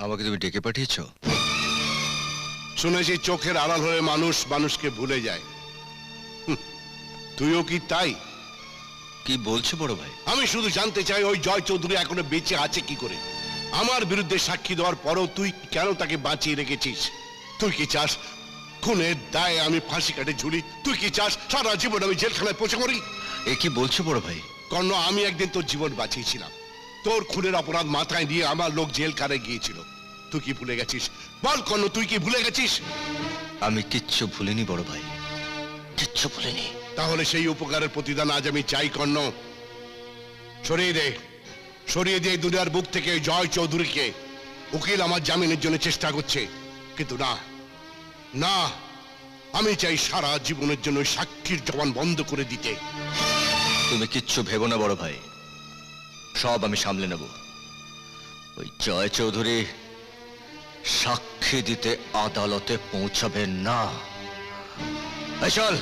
আমাকে তুমি ডেকে পাঠিয়েছো? শুনেছি চোখের আড়াল হয়ে মানুষ মানুষকে ভুলে যায়। তুইও কি তাই? কি বলছো বড় ভাই? আমি শুধু জানতে চাই ওই জয় চৌধুরী এখনো বেঁচে আছে কি করে? আমার বিরুদ্ধে সাক্ষী দেওয়ার পরও তুই কেন তাকে বাঁচিয়ে রেখেছিস? তুই কি চাস খুনের দায়ে আমি ফাঁসি কাটে ঝুলি? তুই কি চাস সারা জীবন আমি জেলখানায় পচে মরি? এ কি বলছো বড় ভাই? কর্ণ, আমি একদিন তোর জীবন বাঁচিয়েছিলাম। তোর খুনের অপরাধ মাথায় নিয়ে আমার লোক জেলখানে গিয়েছিল। তুই কি ভুলে গেছিস? বল কর্ণ, তুই কি ভুলে গেছিস? আমি কিচ্ছু ভুলিনি বড় ভাই, কিচ্ছু ভুলিনি। তাহলে সেই উপকারের প্রতিদান আজ আমি চাই কর্ণ। সরিয়ে দে, সরিয়ে দিয়ে দুনিয়ার বুক থেকে জয় চৌধুরীকে। উকিল আমার জামিনের জন্য চেষ্টা করছে, কিন্তু না না, আমি চাই সারা জীবনের জন্য সাক্ষীর জবান বন্ধ করে দিতে। তুমি কিচ্ছু ভেবো না বড় ভাই, সব আমি সামলে নেব। ওই জয় চৌধুরী সাক্ষী দিতে আদালতে পৌঁছাবে না। এই চল।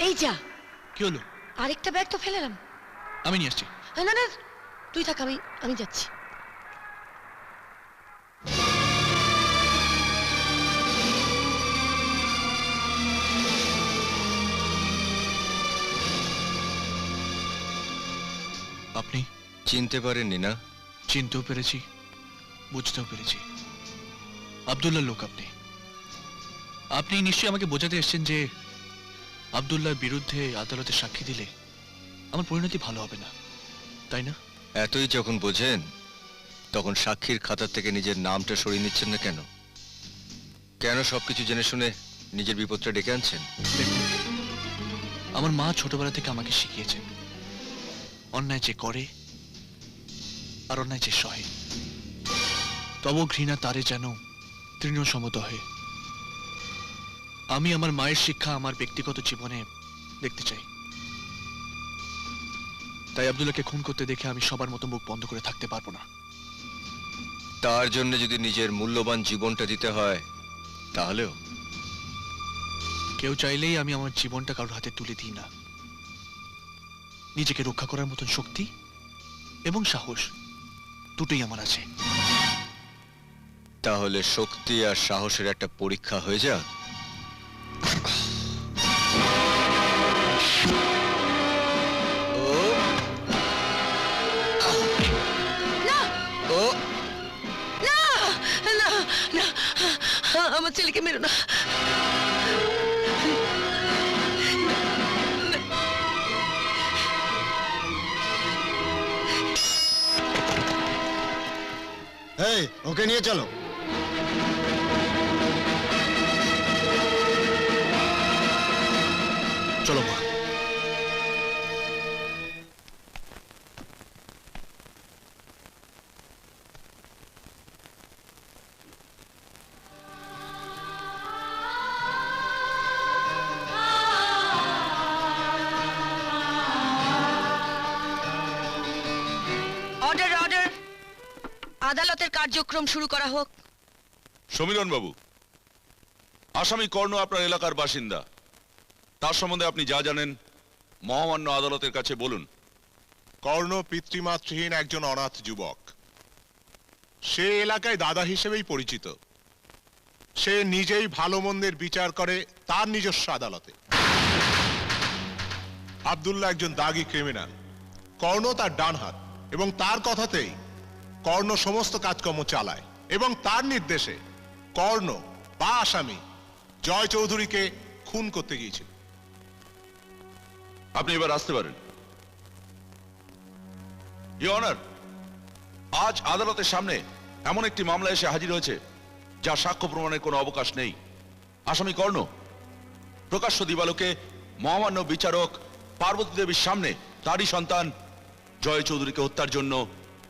এই যা। কি হলো? আরেকটা ব্যাগ তো ফেলেলাম। আমি নিয়ে আসছি। না না, তুই থাক, আমি যাচ্ছি। আপনি চিনতে পারেননি না? চিনতেও পেরেছি, বুঝতেও পেরেছি। আব্দুল্লাহর লোক আপনি। আপনি নিশ্চয়ই আমাকে বোঝাতে এসেছেন যে আব্দুল্লাহর বিরুদ্ধে আদালতে সাক্ষী দিলে আমার পরিণতি ভালো হবে না, তাই না? এতই যখন বোঝেন তখন সাক্ষীর খাতা থেকে নিজের নামটা সরিয়ে নিচ্ছেন না কেন? কেন সবকিছু জেনে শুনে নিজের বিপদটা ডেকে আনছেন? দেখুন, আমার মা ছোটবেলা থেকে আমাকে শিখিয়েছেন অন্যায় যে করে আর অন্যায় যে সহে তব ঘৃণা তারে যেন তৃণ সমত হয়ে। আমি আমার মায়ের শিক্ষা আমার ব্যক্তিগত জীবনে দেখতে চাই। তাই আব্দুল্লাহকে খুন করতে দেখে আমি সবার মতো মুখ বন্ধ করে থাকতে পারবো না। তার জন্য যদি নিজের মূল্যবান জীবনটা দিতে হয় তাহলেও? কেউ চাইলেই আমি আমার জীবনটা কারোর হাতে তুলে দিই না। নিজেকে রক্ষা করার মতন শক্তি এবং সাহস দুটোই আমার আছে। তাহলে শক্তি আর সাহসের একটা পরীক্ষা হয়ে যাক। আমার ছেলেকে মেরো না। এই, ওকে নিয়ে চলো। চলো মা। অর্ডার অর্ডার, আদালতের কার্যক্রম শুরু করা হোক। সমীরণ বাবু, আসামি কর্ণ আপনার এলাকার বাসিন্দা। তার সম্বন্ধে আপনি যা জানেন মহামান্য আদালতের কাছে বলুন। কর্ণ পিতৃমাতৃহীন একজন অনাথ যুবক। সে এলাকায় দাদা হিসেবেই পরিচিত। সে নিজেই ভালো মন্দের বিচার করে তার নিজস্ব আদালতে। আব্দুল্লাহ একজন দাগী ক্রিমিনাল। কর্ণ তার ডান হাত, এবং তার কথাতেই কর্ণ সমস্ত কাজকর্ম চালায়, এবং তার নির্দেশে কর্ণ বা আসামি জয় চৌধুরীকে খুন করতে গিয়েছিল। আপনি এবার আসতে পারেন। ইওর অনার, আজ আদালতের সামনে এমন একটি মামলা এসে হাজির হয়েছে যা সাক্ষ্য প্রমাণের কোনো অবকাশ নেই। আসামি কর্ণ প্রকাশ্য দিবালোকে মহামান্য বিচারক পার্বতী দেবীর সামনে তারই সন্তান জয় চৌধুরীকে হত্যার জন্য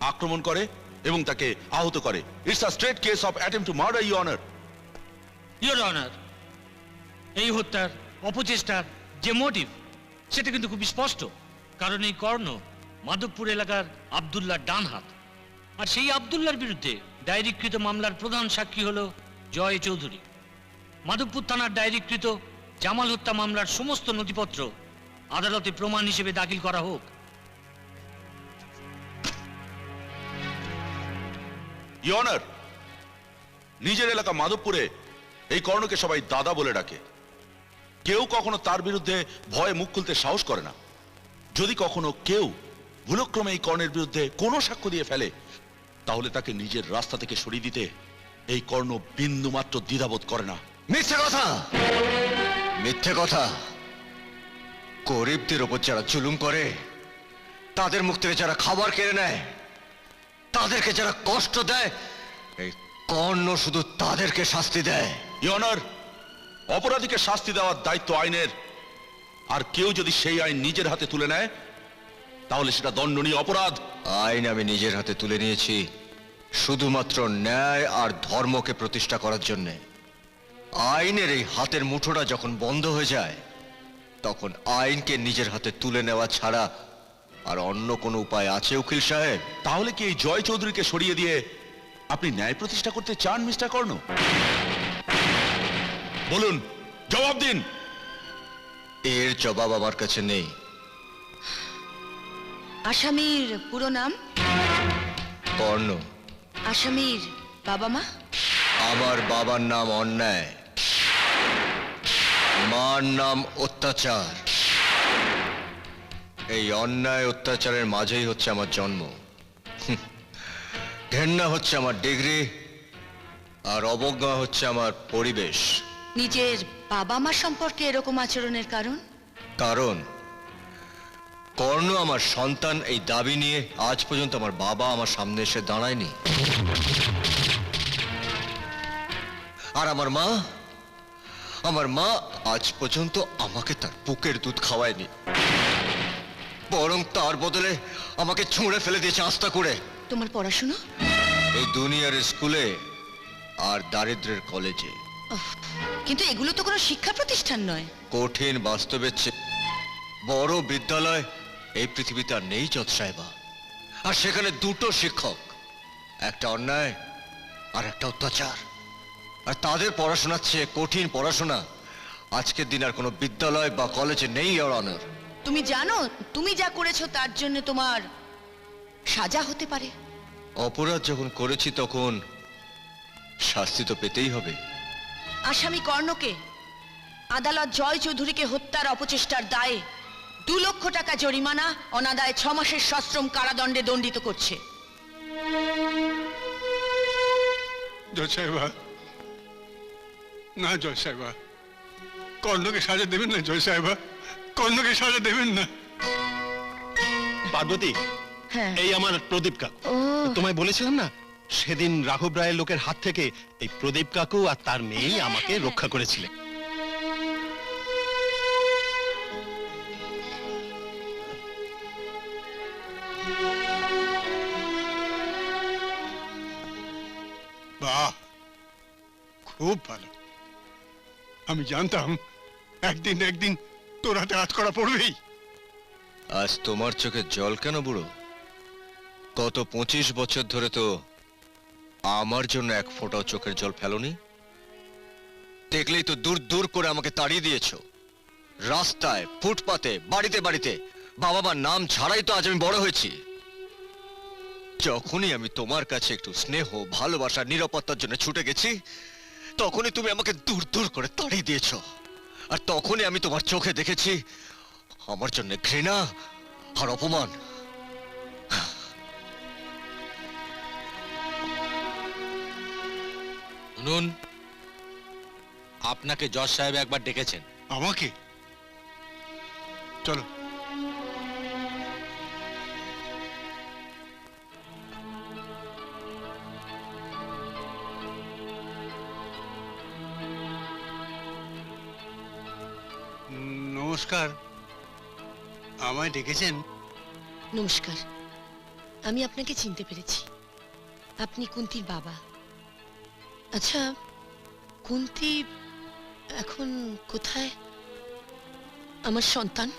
আক্রমণ করে এবং তাকে আহত করে। It's a straight case of attempt to murder, your honour. Your honour, এই হত্যার অপচেষ্টার যে মোটিভ সেটা কিন্তু খুব স্পষ্ট। কারণ এই কর্ণ মাধবপুর এলাকার আব্দুল্লাহর ডান হাত, আর সেই আব্দুল্লাহর বিরুদ্ধে ডায়েরিকৃত মামলার প্রধান সাক্ষী হলো জয় চৌধুরী। মাধবপুর থানার ডায়েরিকৃত জামাল হত্যা মামলার সমস্ত নথিপত্র আদালতে প্রমাণ হিসেবে দাখিল করা হোক। ইওর অনার, নিজের এলাকা মাধবপুরে এই কর্ণকে সবাই দাদা বলে ডাকে। কেউ কখনো তার বিরুদ্ধে ভয়ে মুখ খুলতে সাহস করে না। যদি কখনো কেউ ভুলক্রমে এই কর্ণের বিরুদ্ধে কোনো সাক্ষ্য দিয়ে ফেলে, তাহলে তাকে নিজের রাস্তা থেকে সরিয়ে দিতে এই কর্ণ বিন্দু মাত্র দ্বিধাবোধ করে না। মিথ্যে কথা, মিথ্যে কথা। গরিবদের ওপর যারা জুলুম করে, তাদের মুখ থেকে যারা খাবার কেড়ে নেয়, তাদেরকে যারা কষ্ট দেয়, এই কর্ণ শুধু তাদেরকে শাস্তি দেয়। ইওর অনার, অপরাধীকে শাস্তি দেওয়ার দায়িত্ব আইনের। আর কেউ যদি সেই আইন নিজের হাতে তুলে নেয়, তাহলে সেটা দণ্ডনীয় অপরাধ। আইন আমি নিজের হাতে তুলে নিয়েছি শুধুমাত্র ন্যায় আর ধর্মকে প্রতিষ্ঠা করার জন্যে। আইনের এই হাতের মুঠোটা যখন বন্ধ হয়ে যায়, তখন আইনকে নিজের হাতে তুলে নেওয়া ছাড়া আর অন্য কোনো উপায় আছে উকিল সাহেব? তাহলে কি এই জয় চৌধুরীকে সরিয়ে দিয়ে আপনি ন্যায় প্রতিষ্ঠা করতে চান মিস্টার কর্ণ? বলুন, জবাব দিন। এর জবাব আমার কাছে নেই। আসামির পুরো নাম? কর্ণ। আসামির বাবা মা? আমার বাবার নাম অন্যায়, মার নাম অত্যাচার। এই অন্যায় অত্যাচারের মাঝেই হচ্ছে আমার জন্ম। ঘেন্না হচ্ছে আমার ডিগ্রি, আর অবজ্ঞা হচ্ছে আমার পরিবেশ। নিজের বাবা মা সম্পর্কে এরকম আচরণের কারণ? কারণ কর্ণ আমার সন্তান এই দাবি নিয়ে আজ পর্যন্ত আমার বাবা আমার সামনে এসে দাঁড়ায়নি। আর আমার মা আজ পর্যন্ত আমাকে তার বুকের দুধ খাওয়ায়নি, বরং তার বদলে আমাকে ছুঁড়ে ফেলে দিয়েছে আস্তা করে। তোমার পড়াশোনা? এই দুনিয়ার স্কুলে আর দারিদ্রের কলেজে। কিন্তু এগুলো তো কোনো শিক্ষা প্রতিষ্ঠান নয়। কঠিন বাস্তবের চেয়ে বড় বিদ্যালয় এই পৃথিবীতে আর নেই জজ সাহেবা। আর সেখানে দুটো শিক্ষক, একটা অন্যায় আর একটা অত্যাচার। আর তাদের পড়াশোনার চেয়ে কঠিন পড়াশোনা আজকের দিন আর কোনো বিদ্যালয় বা কলেজে নেই ইওর অনার। তুমি জানো তুমি যা করেছো তার জন্য তোমার সাজা হতে পারে। অপরাধ যখন করেছি তখন শাস্তি তো পেতেই হবে। আসামি কর্ণকে আদালত জয় চৌধুরীকে হত্যার অপচেষ্টার দায়ে 2 লক্ষ টাকা জরিমানা, অনাদায়ে 6 মাসের সশ্রম কারাদণ্ডে দণ্ডিত করছে। জয় সাহেবা, না জয় সাহেবা, কর্ণকে সাজা দেবেন না। জয় সাহেবা, কর্ণকে সাজা দেবেন না। পার্বতী, হ্যাঁ। এই আমার প্রদীপ কাকু। তোমায় বলেছিলাম না সেদিন রাঘব রায়ের লোকের হাত থেকে এই প্রদীপ কাকু আর তার মেয়ে আমাকে রক্ষা করেছিলেন। বাহ, খুব ভালো। আমি জানতাম একদিন তোর হাতে হাত করা পড়বেই। আজ তোমার চোখে জল কেন বুড়ো? গত 25 বছর ধরে তো আমার জন্য এক ফোঁটাও চোখের জল ফেলোনি। দেখলেই তো দূর দূর করে আমাকে তাড়িয়ে দিয়েছো। রাস্তায়, ফুটপাতে, বাড়িতে বাড়িতে বাবা মার নাম ছাড়াই তো আজ আমি বড় হয়েছি। যখনই আমি তোমার কাছে একটু স্নেহ, ভালোবাসা, নিরাপত্তার জন্য ছুটে গেছি, তখনই তুমি আমাকে দূর দূর করে তাড়িয়ে দিয়েছো। আর তখনই আমি তোমার চোখে দেখেছি আমার জন্য ঘৃণা আর অপমান। শুনুন, আপনাকে জজ সাহেব একবার ডেকেছেন। আমাকে? চলো। নমস্কার, আমায় ডেকেছেন? নমস্কার, আমি আপনাকে চিনতে পেরেছি। আপনি কুন্তির বাবা। আচ্ছা, কুন্তি এখন কোথায়? আমার সন্তান?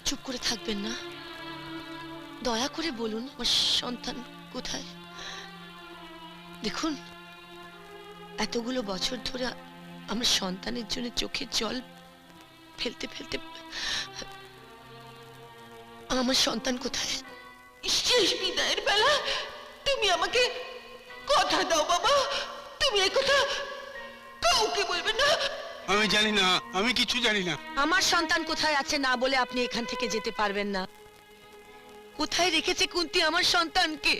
চুপ করে থাকবেন না, দয়া করে বলুন আমার সন্তান কোথায়। দেখুন, এতগুলো বছর ধরে আমার সন্তানের জন্য চোখের জল ফেলতে ফেলতে আমার সন্তান কোথায়? শেষ বিদায়ের বেলা তুমি আমাকে কথা দাও বাবা, তুমি এই কথা কাউকে বলবে না। আমি জানি না, আমি কিছু জানি না। আমার সন্তান কোথায় আছে না বলে আপনি এখান থেকে যেতে পারবেন না। কোথায় রেখেছে কুন্তি আমার সন্তানকে?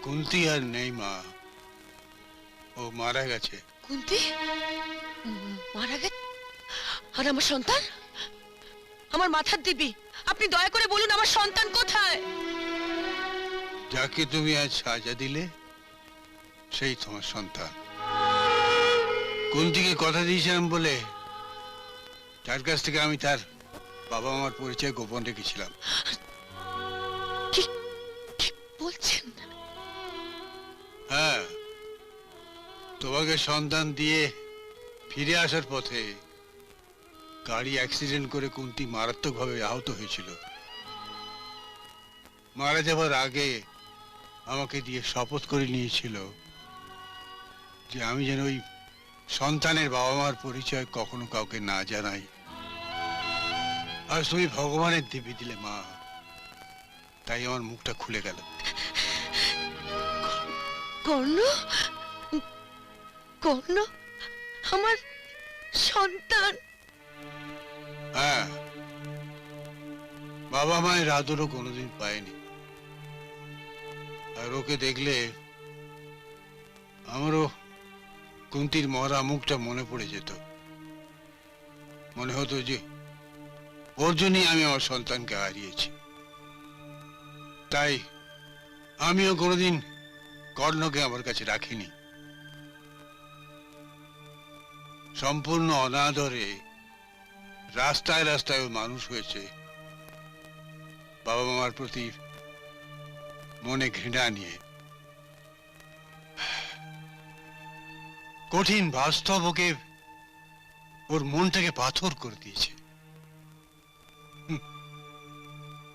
কুন্তি আর নেই মা, ও মারা গেছে। কুন্তি মারা গেছে? আর আমার সন্তান? আমার মাথার দিবি, আপনি দয়া করে বলুন আমার সন্তান কোথায়? যাকে তুমি আজ সাজা দিলে সেই তোমার সন্তান। কুন্তিকে কথা দিয়েছিলাম বলে তার কাছ থেকে আমি তার বাবা মার পরিচয় গোপন রেখেছিলাম। কি কি বলছেন? হ্যাঁ, তোমাকে সন্তান দিয়ে ফিরে আসার পথে গাড়ি অ্যাক্সিডেন্ট করে কুন্তি মারাত্মকভাবে আহত হয়েছিল। মারা যাবার আগে আমাকে দিয়ে শপথ করে নিয়েছিল যে আমি যেন ওই সন্তানের বাবা মার পরিচয় কখনো কাউকে না জানাই। আর তুমি ভগবানের দিব্যি দিলে মা, তাই আমার মুখটা খুলে গেল। কর্ণ, কর্ণ আমার সন্তান। হ্যাঁ, বাবা মায়ের আদরও কোনোদিন পায়নি। আর ওকে দেখলে আমারও কুন্তির মরা মুখটা মনে পড়ে যেত। মনে হতো যে ওর জন্যই আমি আমার সন্তানকে হারিয়েছি। তাই আমিও কোনোদিন কর্ণকে আমার কাছে রাখিনি। সম্পূর্ণ অনাদরে রাস্তায় রাস্তায় ও মানুষ হয়েছে, বাবা মার প্রতি মনে ঘৃণা নিয়ে। কঠিন বাস্তব ওকে, ওর মনটাকে পাথর করে দিয়েছে।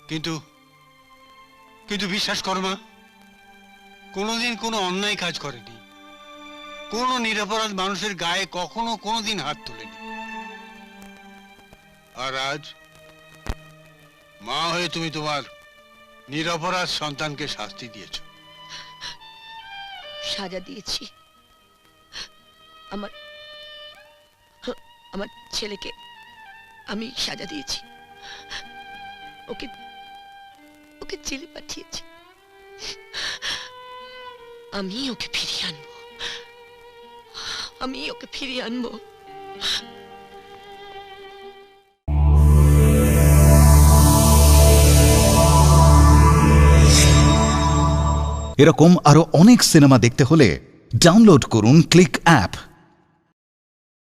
কিন্তু কিন্তু বিশ্বাস করো মা, কোনোদিন কোনো অন্যায় কাজ করেনি, কোনো নিরপরাধ মানুষের গায়ে কখনো কোনোদিন হাত তোলেনি। আর আজ মা হয়ে তুমি তোমার নিরপরাধ সন্তানকে শাস্তি দিয়েছ। সাজা দিয়েছি আমার আমার ছেলেকে, আমি সাজা দিয়েছি। ওকে ওকে জেলে পাঠিয়েছি। আমি ওকে ফিরিয়ে আনবো, আমি ওকে ফিরিয়ে আনবো। এরকম আরো অনেক সিনেমা দেখতে হলে ডাউনলোড করুন ক্লিক অ্যাপ।